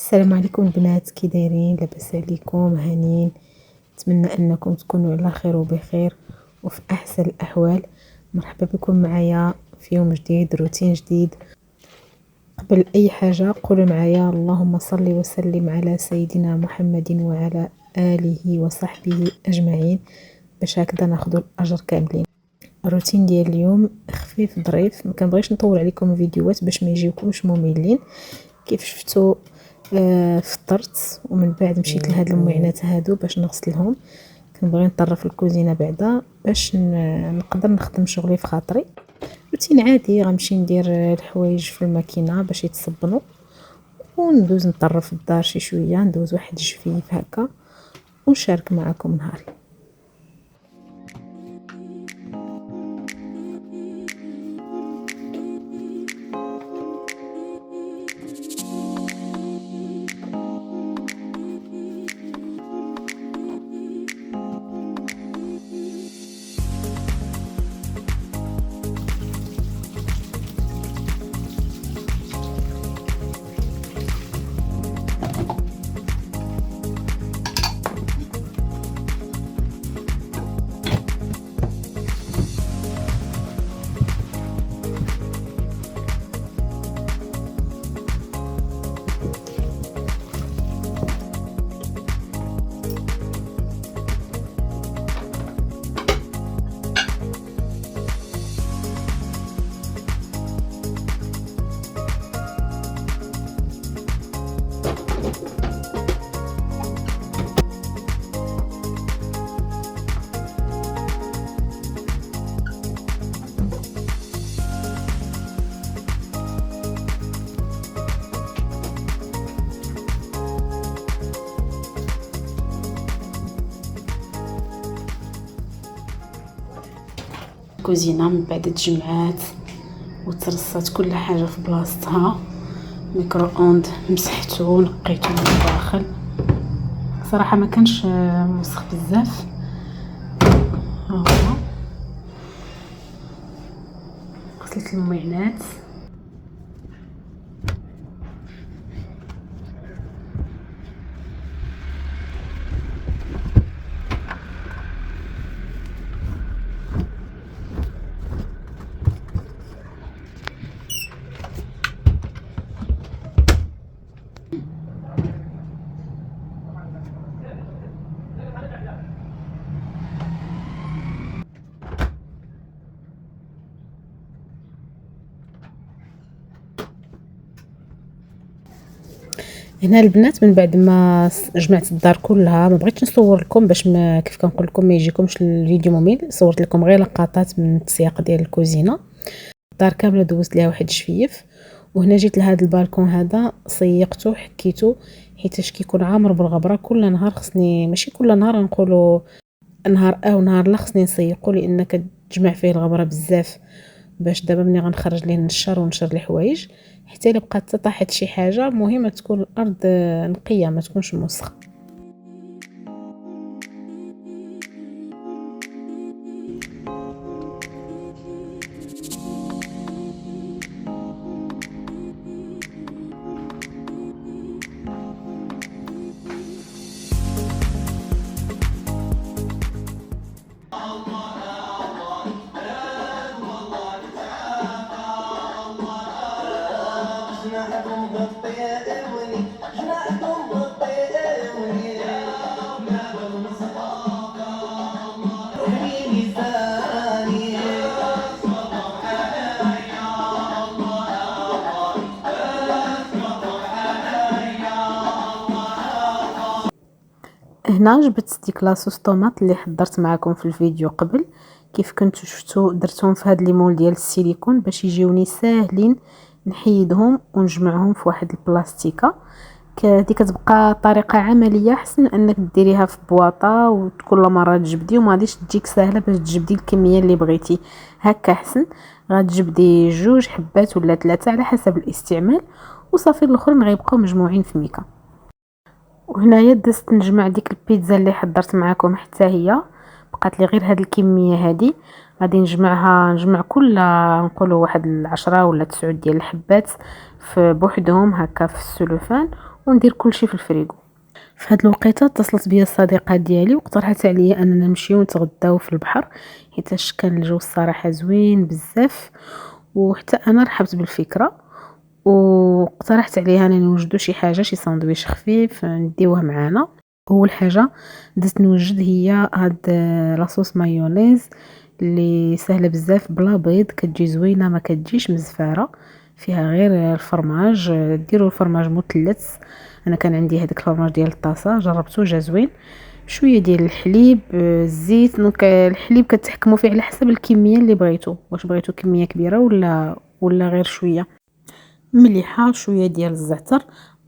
السلام عليكم البنات، كي دايرين؟ لاباس عليكم؟ هانيين؟ نتمنى انكم تكونوا على خير وبخير وفي احسن الاحوال. مرحبا بكم معايا في يوم جديد، روتين جديد. قبل اي حاجه قولوا معايا اللهم صل وسلم على سيدنا محمد وعلى اله وصحبه اجمعين، باش هكذا ناخذوا الاجر كاملين. الروتين ديال اليوم خفيف ظريف، ما كنبغيش نطول عليكم فيديوهات باش ما يجيوكمش مملين. كيف شفتوا فطرت ومن بعد مشيت لهاد المعينات هادو باش نغسلهم. كنبغي نطرف الكوزينه بعدا باش نقدر نخدم شغلي في خاطري. روتين عادي، غنمشي ندير الحوايج في الماكينه باش يتصبنوا وندوز نطرف الدار شي شويه، ندوز واحد جفيف هكا ونشارك معكم نهاري. الكوزينه من بعد تجمعات وترصات كل حاجه في بلاصتها. ميكرو اوند مسحته ونقيته من الداخل، صراحه ما كانش موسخ بزاف. ها هو غسلت المعينات. هنا البنات من بعد ما جمعت الدار كلها، ما بغيتش نصور لكم باش ما كيف كنقول لكم ما يجيكمش الفيديو ممل. صورت لكم غير لقطات من التسياق ديال الكوزينه. الدار كامله دوزت ليها واحد الشفيف، وهنا جيت لهذا البالكون هذا صيقته حكيته حيتاش كيكون عامر بالغبره. كل نهار خصني، ماشي كل نهار نقولوا نهار ونهار لا، خصني نسيقو لان كتجمع فيه الغبره بزاف. باش دابا ملي غنخرج ليه نشر ونشر الحوايج حتى الا بقات طاحت شي حاجه، المهم تكون الارض نقيه ما تكونش موسخه. هنا جبت ديك لاصوص طوماط اللي حضرت معكم في الفيديو قبل. كيف كنتو شفتوا درتهم في هاد ليمول ديال السيليكون باش يجيوني ساهلين نحيدهم ونجمعهم في واحد البلاستيكه. هذه كتبقى طريقه عمليه احسن انك ديريها في بواطه وكل مره تجبدي، وما غاديش تجيك سهله باش تجبدي الكميه اللي بغيتي. هكا احسن، غتجبدي 2 حبات ولا 3 على حسب الاستعمال وصافي. الاخرين غيبقاو مجموعين في ميكا. وهنايا دزت نجمع ديك البيتزا اللي حضرت معكم حتى هي بقات لي غير هاد الكميه هذه. غادي نجمع كل نقولوا واحد 10 ولا 9 ديال الحبات في بوحدهم هكا في السلوفان، وندير كلشي في الفريغو. في هاد الوقيته اتصلت بيا الصديقه ديالي واقترحت عليا اننا نمشيو نتغداو في البحر، حيتاش كان الجو الصراحه زوين بزاف، وحتى انا رحبت بالفكره، واقترحت عليها اننا نوجدو شي حاجه، شي ساندويتش خفيف نديوه معانا. اول حاجه درت نوجد هي هاد لاصوص مايونيز اللي سهله بزاف بلا بيض، كتجي زوينه ما كتجيش مزفاره، فيها غير الفرماج. ديروا الفرماج مثلث، انا كان عندي هذاك الفرماج ديال الطاسه جربته جا زوين. شويه ديال الحليب، الزيت. دونك الحليب كتحكموا فيه على حسب الكميه اللي بغيتو، واش بغيتو كميه كبيره ولا غير شويه. مليحه، شويه ديال الزعتر،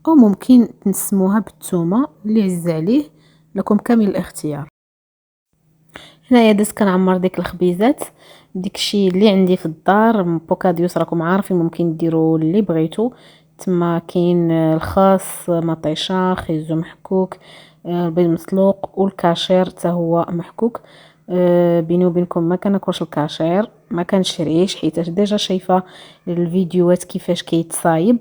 او ممكن تنسموها بالثومه اللي عز عليه، لكم كامل الاختيار. هنايا درت كنعمر ديك الخبيزات، داكشي اللي عندي في الدار. بوكاديوس راكم عارفين ممكن ديروا اللي بغيتو، تما كاين الخاص، مطيشه، خيزو محكوك، البيض مسلوق، والكاشير حتى هو محكوك. بيني وبينكم ما كناكلش الكاشير، ما كنشريش حيت ديجا شايفه الفيديوهات كيفاش كيتصايب.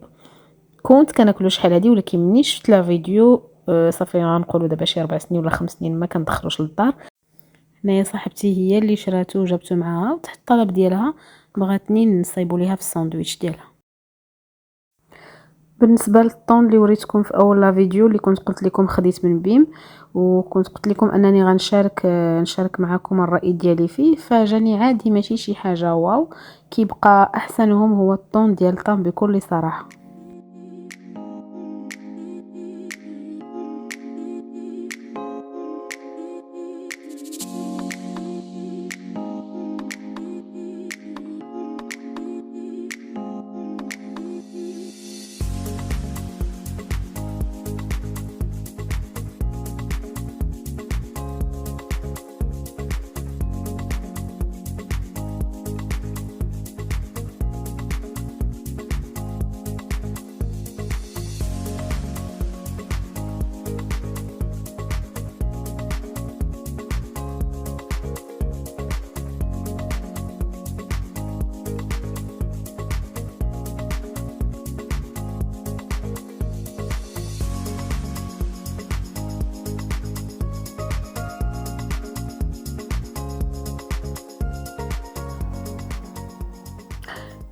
كنت كناكلو شحال هادي، ولكن مني شفت لا فيديو صافي غنقولوا دابا شي 4 سنين ولا 5 سنين ما كندخلوش للدار. هنايا صاحبتي هي اللي شراتو وجابتو معاها، وتحت الطلب ديالها بغاتني نصايبو ليها في الساندويتش ديالها. بالنسبه للطون اللي وريتكم في اول لا فيديو اللي كنت قلت لكم خديت من بيم، وكنت قلت لكم انني نشارك معكم الراي ديالي فيه، فجاني عادي ماشي شي حاجه واو. كيبقى احسنهم هو الطون ديال الطون بكل صراحه.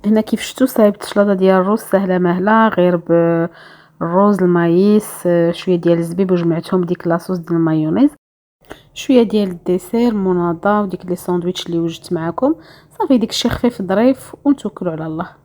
هنا كيف شفتوا صايبت شلاضه ديال الرز سهله مهله، غير بالرز، المايس، شويه ديال الزبيب، وجمعتهم بديك لاصوص ديال المايونيز، شويه ديال الديسير مناضه، وديك لي ساندويتش اللي وجدت معكم. صافي داكشي خفيف ظريف ونتوكلوا على الله.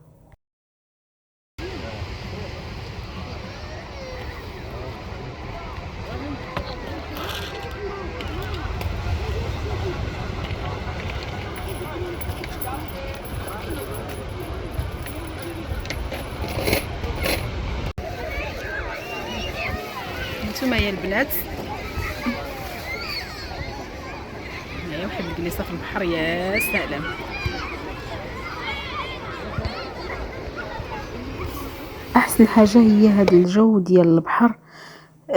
نتوما يا البنات، هنايا واحد الجليسه في البحر، يا سلام. احسن حاجه هي هذا الجو ديال البحر،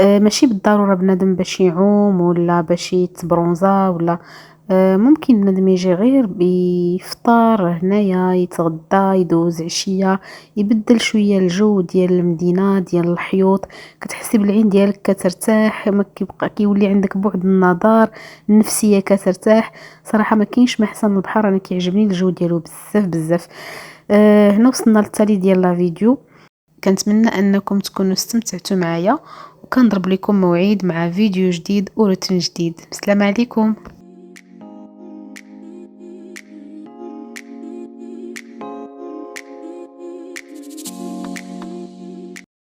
ماشي بالضروره بنادم باش يعوم ولا باش يتبرونزا ولا ممكن بنادم يجي غير بيفطر هنايا، يتغدى، يدوز عشيه، يبدل شويه الجو ديال المدينه ديال الحيوط. كتحسي بالعين ديالك كترتاح، ما كيبقى كيولي عندك بعد النظر، النفسيه كترتاح. صراحه ما كاينش ما احسن من البحر، انا كيعجبني الجو ديالو بزاف بزاف. هنا وصلنا للتالي ديال لا فيديو، كنتمنى انكم تكونوا استمتعتوا معايا، وكنضرب لكم موعد مع فيديو جديد وروتين جديد. السلام عليكم.